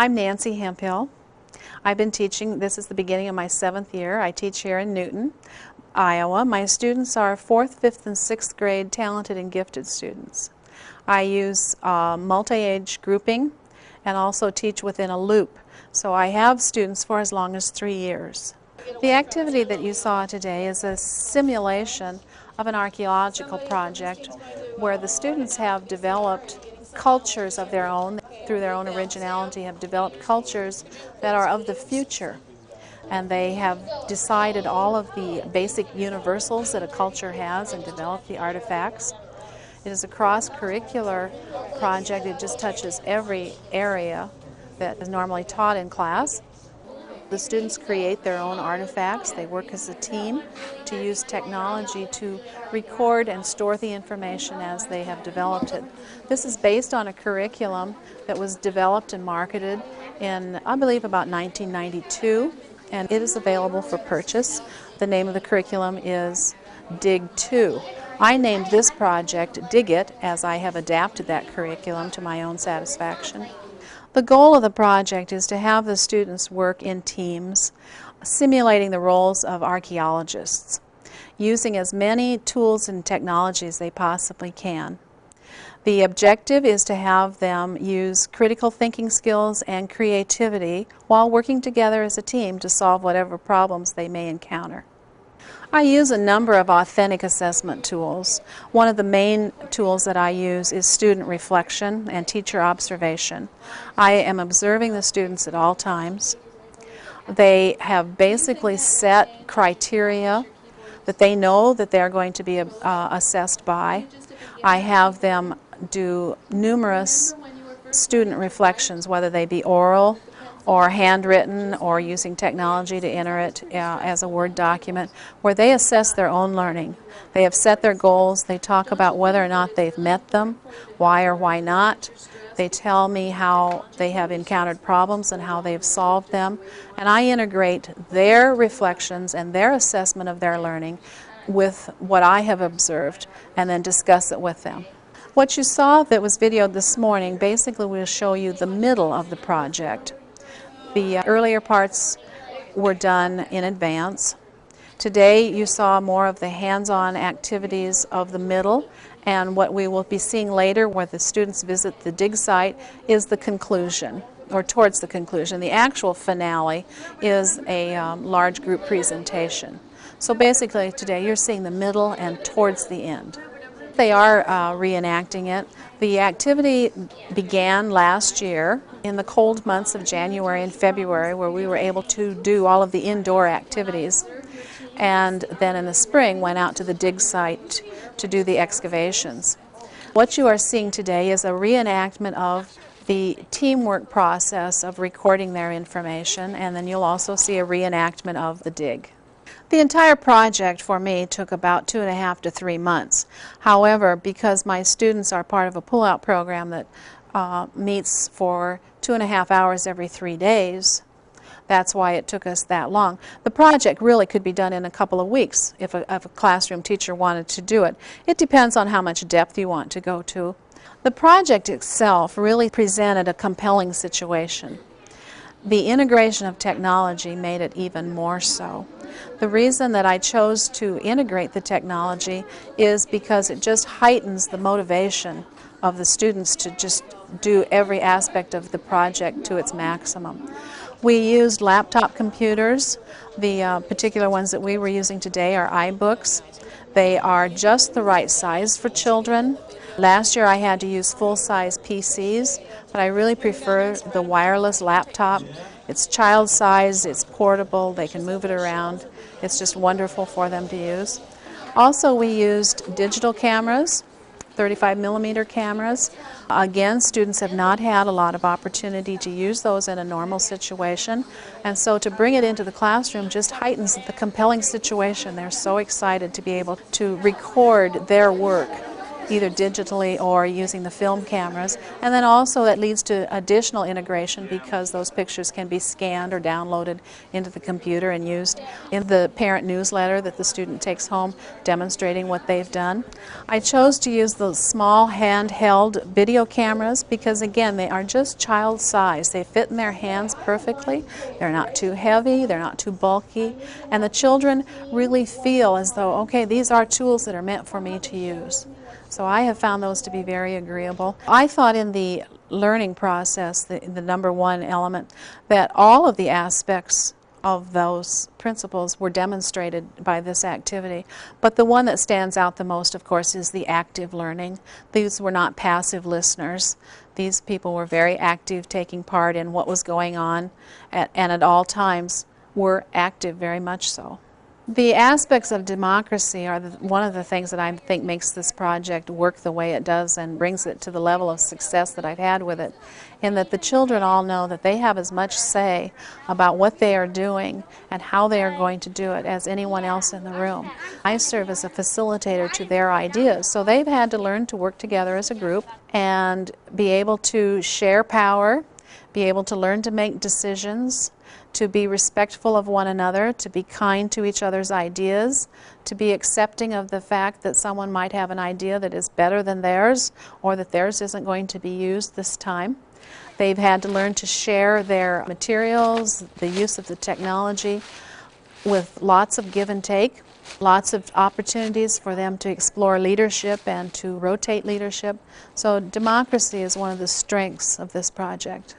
I'm Nancy Hemphill. I've been teaching, this is the beginning of my 7th year. I teach here in Newton, Iowa. My students are 4th, 5th, and 6th grade talented and gifted students. I use multi-age grouping and also teach within a loop. So I have students for as long as 3 years. The activity that you saw today is a simulation of an archaeological project where the students have developed cultures of their own, through their own originality, have developed cultures that are of the future. And they have decided all of the basic universals that a culture has and developed the artifacts. It is a cross-curricular project. It just touches every area that is normally taught in class. The students create their own artifacts. They work as a team to use technology to record and store the information as they have developed it. This is based on a curriculum that was developed and marketed in, I believe, about 1992, and it is available for purchase. The name of the curriculum is Dig 2. I named this project Dig It, as I have adapted that curriculum to my own satisfaction. The goal of the project is to have the students work in teams, simulating the roles of archaeologists, using as many tools and technologies they possibly can. The objective is to have them use critical thinking skills and creativity while working together as a team to solve whatever problems they may encounter. I use a number of authentic assessment tools. One of the main tools that I use is student reflection and teacher observation. I am observing the students at all times. They have basically set criteria that they know that they're going to be assessed by. I have them do numerous student reflections, whether they be oral or handwritten or using technology to enter it as a Word document, where they assess their own learning. They have set their goals. They talk about whether or not they've met them, why or why not. They tell me how they have encountered problems and how they've solved them. And I integrate their reflections and their assessment of their learning with what I have observed and then discuss it with them. What you saw that was videoed this morning basically will show you the middle of the project. The earlier parts were done in advance. Today you saw more of the hands-on activities of the middle, and what we will be seeing later where the students visit the dig site is the conclusion, or towards the conclusion. The actual finale is a large group presentation. So basically today you're seeing the middle and towards the end. They are reenacting it. The activity began last year in the cold months of January and February, where we were able to do all of the indoor activities, and then in the spring went out to the dig site to do the excavations. What you are seeing today is a reenactment of the teamwork process of recording their information, and then you'll also see a reenactment of the dig. The entire project for me took about 2.5 to 3 months. However, because my students are part of a pull-out program that meets for 2.5 hours every 3 days, that's why it took us that long. The project really could be done in a couple of weeks if a classroom teacher wanted to do it. It depends on how much depth you want to go to. The project itself really presented a compelling situation. The integration of technology made it even more so. The reason that I chose to integrate the technology is because it just heightens the motivation of the students to just do every aspect of the project to its maximum. We used laptop computers. The particular ones that we were using today are iBooks. They are just the right size for children. Last year I had to use full-size PCs, but I really prefer the wireless laptop. It's child size, it's portable, they can move it around. It's just wonderful for them to use. Also, we used digital cameras, 35mm cameras. Again, students have not had a lot of opportunity to use those in a normal situation, and so to bring it into the classroom just heightens the compelling situation. They're so excited to be able to record their work either digitally or using the film cameras. And then also that leads to additional integration because those pictures can be scanned or downloaded into the computer and used in the parent newsletter that the student takes home demonstrating what they've done. I chose to use the small handheld video cameras because again they are just child size. They fit in their hands perfectly. They're not too heavy, they're not too bulky, and the children really feel as though, okay, these are tools that are meant for me to use. So I have found those to be very agreeable. I thought in the learning process, the number one element, that all of the aspects of those principles were demonstrated by this activity. But the one that stands out the most, of course, is the active learning. These were not passive listeners. These people were very active, taking part in what was going on, and at all times were active, very much so. The aspects of democracy are one of the things that I think makes this project work the way it does and brings it to the level of success that I've had with it, in that the children all know that they have as much say about what they are doing and how they are going to do it as anyone else in the room. I serve as a facilitator to their ideas, so they've had to learn to work together as a group and be able to share power, be able to learn to make decisions, to be respectful of one another, to be kind to each other's ideas, to be accepting of the fact that someone might have an idea that is better than theirs or that theirs isn't going to be used this time. They've had to learn to share their materials, the use of the technology, with lots of give and take, lots of opportunities for them to explore leadership and to rotate leadership. So democracy is one of the strengths of this project.